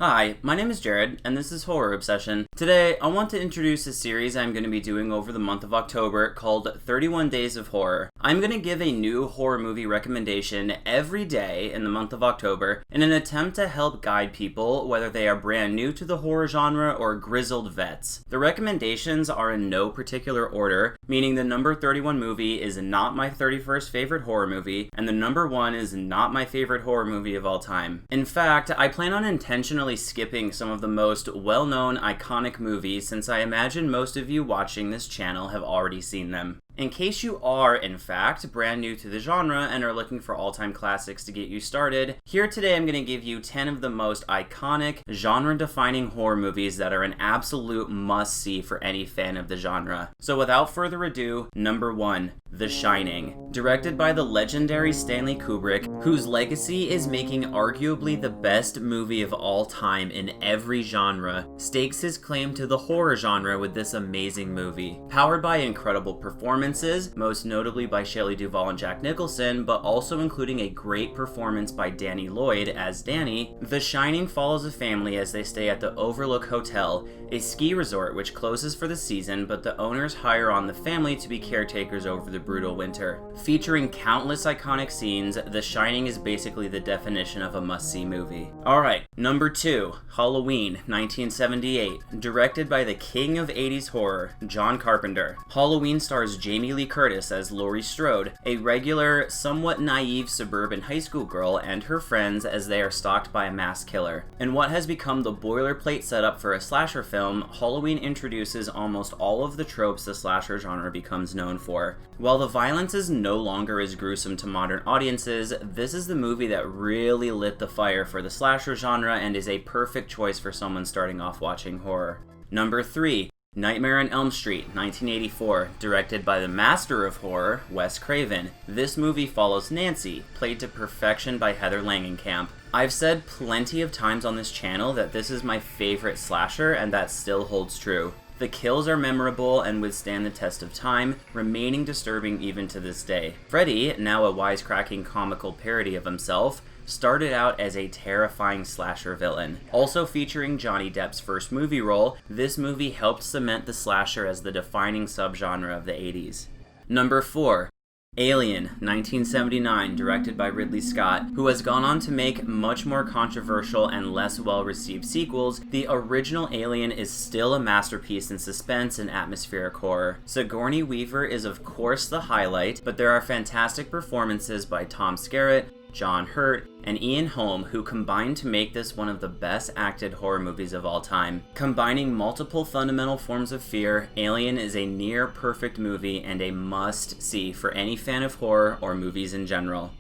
Hi, my name is Jared, and this is Horror Obsession. Today, I want to introduce a series I'm going to be doing over the month of October called 31 Days of Horror. I'm going to give a new horror movie recommendation every day in the month of October in an attempt to help guide people, whether they are brand new to the horror genre or grizzled vets. The recommendations are in no particular order, meaning the number 31 movie is not my 31st favorite horror movie, and the number 1 is not my favorite horror movie of all time. In fact, I plan on intentionally skipping some of the most well-known iconic movies since I imagine most of you watching this channel have already seen them. In case you are, in fact, brand new to the genre and are looking for all-time classics to get you started, here today I'm going to give you 10 of the most iconic, genre-defining horror movies that are an absolute must-see for any fan of the genre. So without further ado, number 1, The Shining. Directed by the legendary Stanley Kubrick, whose legacy is making arguably the best movie of all time in every genre, stakes his claim to the horror genre with this amazing movie. Powered by incredible performances, most notably by Shelley Duvall and Jack Nicholson, but also including a great performance by Danny Lloyd as Danny, The Shining follows a family as they stay at the Overlook Hotel, a ski resort which closes for the season, but the owners hire on the family to be caretakers over the brutal winter. Featuring countless iconic scenes, The Shining is basically the definition of a must-see movie. Alright, number 2, Halloween, 1978, directed by the king of 80s horror, John Carpenter. Halloween stars Jamie Lee Curtis as Laurie Strode, a regular, somewhat naive suburban high school girl and her friends as they are stalked by a mass killer. In what has become the boilerplate setup for a slasher film, Halloween introduces almost all of the tropes the slasher genre becomes known for. While the violence is no longer as gruesome to modern audiences, this is the movie that really lit the fire for the slasher genre and is a perfect choice for someone starting off watching horror. Number 3, Nightmare on Elm Street, 1984, directed by the master of horror, Wes Craven. This movie follows Nancy, played to perfection by Heather Langenkamp. I've said plenty of times on this channel that this is my favorite slasher, and that still holds true. The kills are memorable and withstand the test of time, remaining disturbing even to this day. Freddy, now a wisecracking comical parody of himself, started out as a terrifying slasher villain. Also featuring Johnny Depp's first movie role, this movie helped cement the slasher as the defining subgenre of the 80s. Number 4, Alien, 1979, directed by Ridley Scott, who has gone on to make much more controversial and less well-received sequels. The original Alien is still a masterpiece in suspense and atmospheric horror. Sigourney Weaver is of course the highlight, but there are fantastic performances by Tom Skerritt, John Hurt, and Ian Holm, who combined to make this one of the best acted horror movies of all time. Combining multiple fundamental forms of fear, Alien is a near perfect movie and a must-see for any fan of horror or movies in general.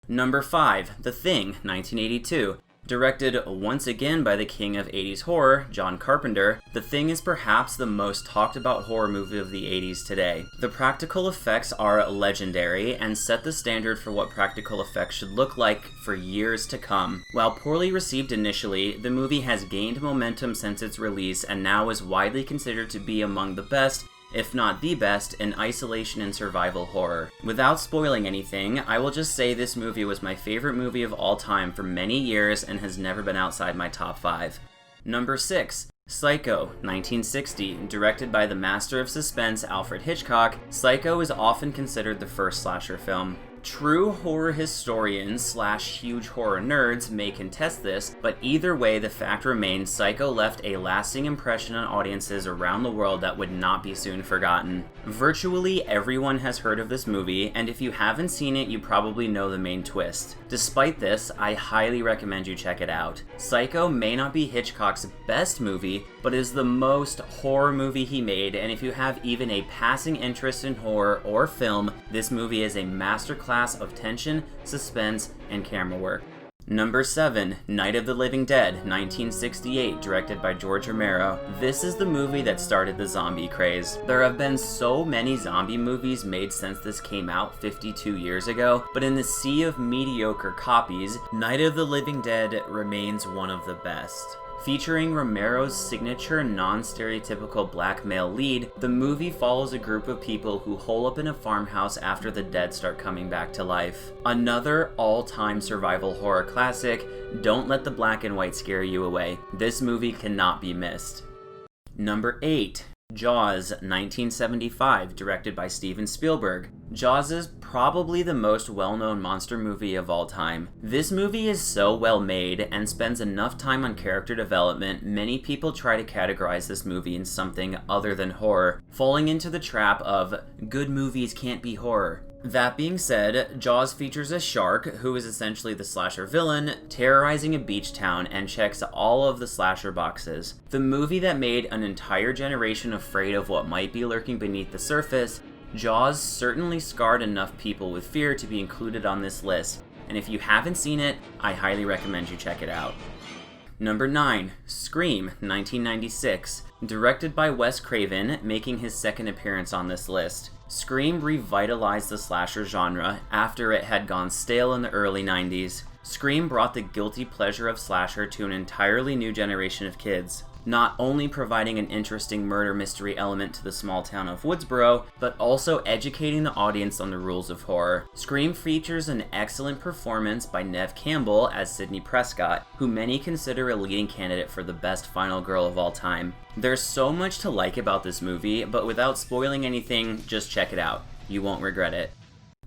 Number 5, The Thing, 1982. Directed once again by the king of 80s horror, John Carpenter, The Thing is perhaps the most talked about horror movie of the 80s today. The practical effects are legendary and set the standard for what practical effects should look like for years to come. While poorly received initially, the movie has gained momentum since its release and now is widely considered to be among the best, if not the best, in isolation and survival horror. Without spoiling anything, I will just say this movie was my favorite movie of all time for many years and has never been outside my top 5. Number 6, Psycho, 1960, directed by the master of suspense Alfred Hitchcock. Psycho is often considered the first slasher film. True horror historians / huge horror nerds may contest this, but either way the fact remains Psycho left a lasting impression on audiences around the world that would not be soon forgotten. Virtually everyone has heard of this movie, and if you haven't seen it, you probably know the main twist. Despite this, I highly recommend you check it out. Psycho may not be Hitchcock's best movie, but is the most horror movie he made, and if you have even a passing interest in horror or film, this movie is a masterclass of tension, suspense, and camera work. Number 7, Night of the Living Dead, 1968, directed by George Romero. This is the movie that started the zombie craze. There have been so many zombie movies made since this came out 52 years ago, but in the sea of mediocre copies, Night of the Living Dead remains one of the best. Featuring Romero's signature non-stereotypical black male lead, the movie follows a group of people who hole up in a farmhouse after the dead start coming back to life. Another all-time survival horror classic, don't let the black and white scare you away. This movie cannot be missed. Number 8. Jaws, 1975, directed by Steven Spielberg. Jaws is probably the most well-known monster movie of all time. This movie is so well made and spends enough time on character development, many people try to categorize this movie in something other than horror, falling into the trap of good movies can't be horror. That being said, Jaws features a shark, who is essentially the slasher villain, terrorizing a beach town and checks all of the slasher boxes. The movie that made an entire generation afraid of what might be lurking beneath the surface, Jaws certainly scarred enough people with fear to be included on this list, and if you haven't seen it, I highly recommend you check it out. Number 9. Scream, 1996, directed by Wes Craven, making his second appearance on this list. Scream revitalized the slasher genre after it had gone stale in the early 90s. Scream brought the guilty pleasure of slasher to an entirely new generation of kids, not only providing an interesting murder mystery element to the small town of Woodsboro, but also educating the audience on the rules of horror. Scream features an excellent performance by Neve Campbell as Sidney Prescott, who many consider a leading candidate for the best final girl of all time. There's so much to like about this movie, but without spoiling anything, just check it out. You won't regret it.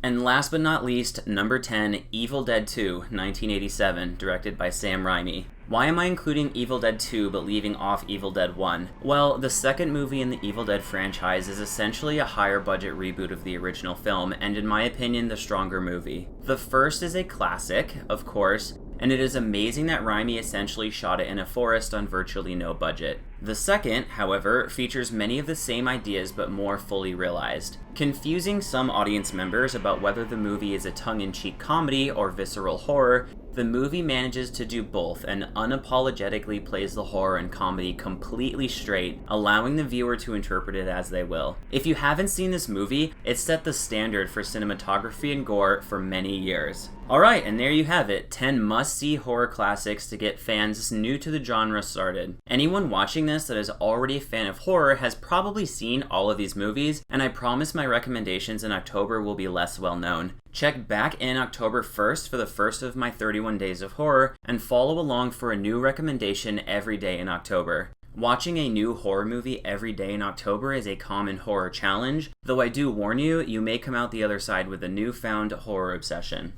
And last but not least, number 10, Evil Dead 2, 1987, directed by Sam Raimi. Why am I including Evil Dead 2 but leaving off Evil Dead 1? Well, the second movie in the Evil Dead franchise is essentially a higher budget reboot of the original film, and in my opinion, the stronger movie. The first is a classic, of course, and it is amazing that Raimi essentially shot it in a forest on virtually no budget. The second, however, features many of the same ideas but more fully realized, confusing some audience members about whether the movie is a tongue-in-cheek comedy or visceral horror. The movie manages to do both and unapologetically plays the horror and comedy completely straight, allowing the viewer to interpret it as they will. If you haven't seen this movie, it set the standard for cinematography and gore for many years. Alright, and there you have it, 10 must-see horror classics to get fans new to the genre started. Anyone watching this that is already a fan of horror has probably seen all of these movies, and I promise my recommendations in October will be less well known. Check back in October 1st for the first of my 31 days of horror, and follow along for a new recommendation every day in October. Watching a new horror movie every day in October is a common horror challenge, though I do warn you, you may come out the other side with a newfound horror obsession.